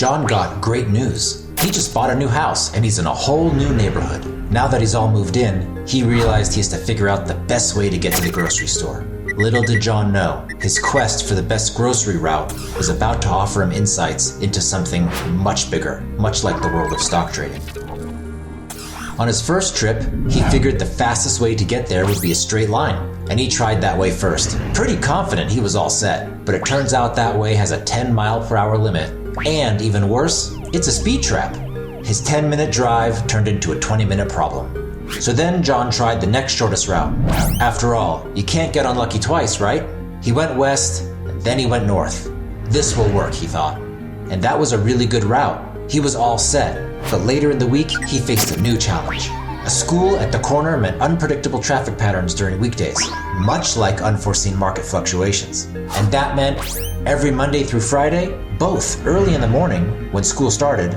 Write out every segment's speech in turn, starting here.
John got great news. He just bought a new house and he's in a whole new neighborhood. Now that he's all moved in, he realized he has to figure out the best way to get to the grocery store. Little did John know, his quest for the best grocery route was about to offer him insights into something much bigger, much like the world of stock trading. On his first trip, he figured the fastest way to get there would be a straight line, and he tried that way first. Pretty confident he was all set, but it turns out that way has a 10-mile-per-hour limit. And even worse, it's a speed trap. His 10-minute drive turned into a 20-minute problem. So then John tried the next shortest route. After all, you can't get unlucky twice, right? He went west, and then he went north. This will work, he thought. And that was a really good route. He was all set. But later in the week, he faced a new challenge. A school at the corner meant unpredictable traffic patterns during weekdays, much like unforeseen market fluctuations. And that meant every Monday through Friday, both early in the morning when school started,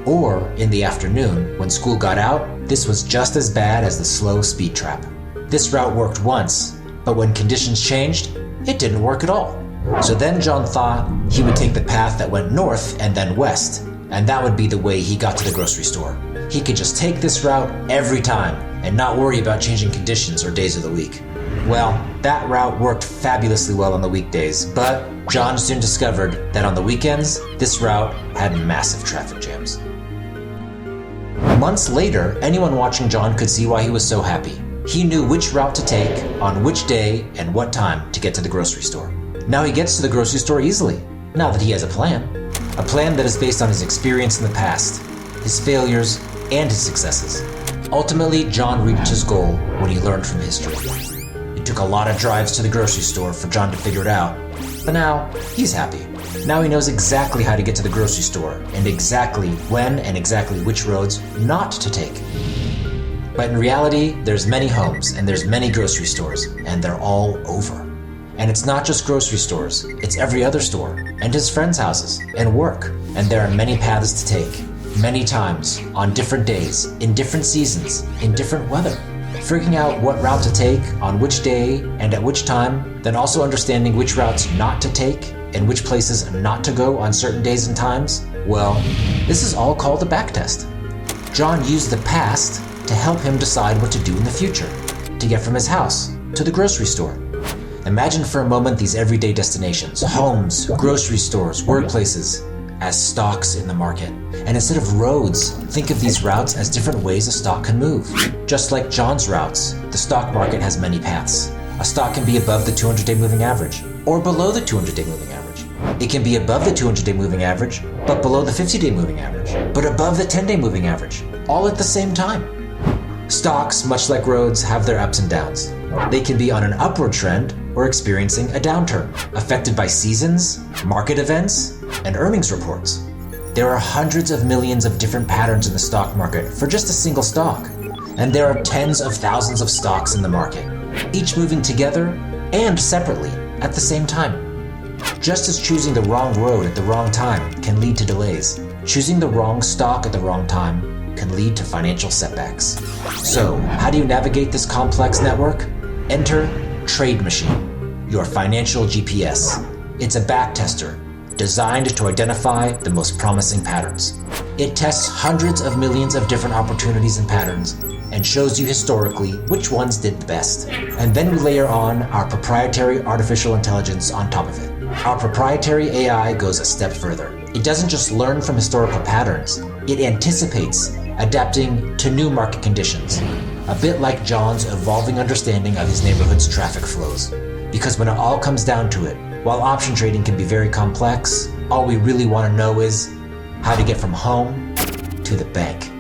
or in the afternoon when school got out, this was just as bad as the slow speed trap. This route worked once, but when conditions changed, it didn't work at all. So then John thought he would take the path that went north and then west, and that would be the way he got to the grocery store. He could just take this route every time and not worry about changing conditions or days of the week. Well, that route worked fabulously well on the weekdays, but John soon discovered that on the weekends, this route had massive traffic jams. Months later, anyone watching John could see why he was so happy. He knew which route to take, on which day, and what time to get to the grocery store. Now he gets to the grocery store easily, now that he has a plan. A plan that is based on his experience in the past, his failures, and his successes. Ultimately, John reached his goal when he learned from history. It took a lot of drives to the grocery store for John to figure it out, but now he's happy. Now he knows exactly how to get to the grocery store, and exactly when and exactly which roads not to take. But in reality, there's many homes and there's many grocery stores, and they're all over. And it's not just grocery stores, it's every other store, and his friends' houses, and work. And there are many paths to take, many times, on different days, in different seasons, in different weather. Figuring out what route to take, on which day, and at which time, then also understanding which routes not to take, and which places not to go on certain days and times, well, this is all called a backtest. John used the past to help him decide what to do in the future, to get from his house to the grocery store. Imagine for a moment these everyday destinations, homes, grocery stores, workplaces, as stocks in the market. And instead of roads, think of these routes as different ways a stock can move. Just like John's routes, the stock market has many paths. A stock can be above the 200-day moving average, or below the 200-day moving average. It can be above the 200-day moving average, but below the 50-day moving average, but above the 10-day moving average, all at the same time. Stocks, much like roads, have their ups and downs. They can be on an upward trend or experiencing a downturn, affected by seasons, market events, and earnings reports. There are hundreds of millions of different patterns in the stock market for just a single stock, and there are tens of thousands of stocks in the market, each moving together and separately at the same time. Just as choosing the wrong road at the wrong time can lead to delays, choosing the wrong stock at the wrong time can lead to financial setbacks. So, how do you navigate this complex network? Enter TradeMachine, your financial GPS. It's a backtester designed to identify the most promising patterns. It tests hundreds of millions of different opportunities and patterns and shows you historically which ones did the best. And then we layer on our proprietary artificial intelligence on top of it. Our proprietary AI goes a step further. It doesn't just learn from historical patterns, it anticipates, adapting to new market conditions. A bit like John's evolving understanding of his neighborhood's traffic flows. Because when it all comes down to it, while option trading can be very complex, all we really want to know is how to get from home to the bank.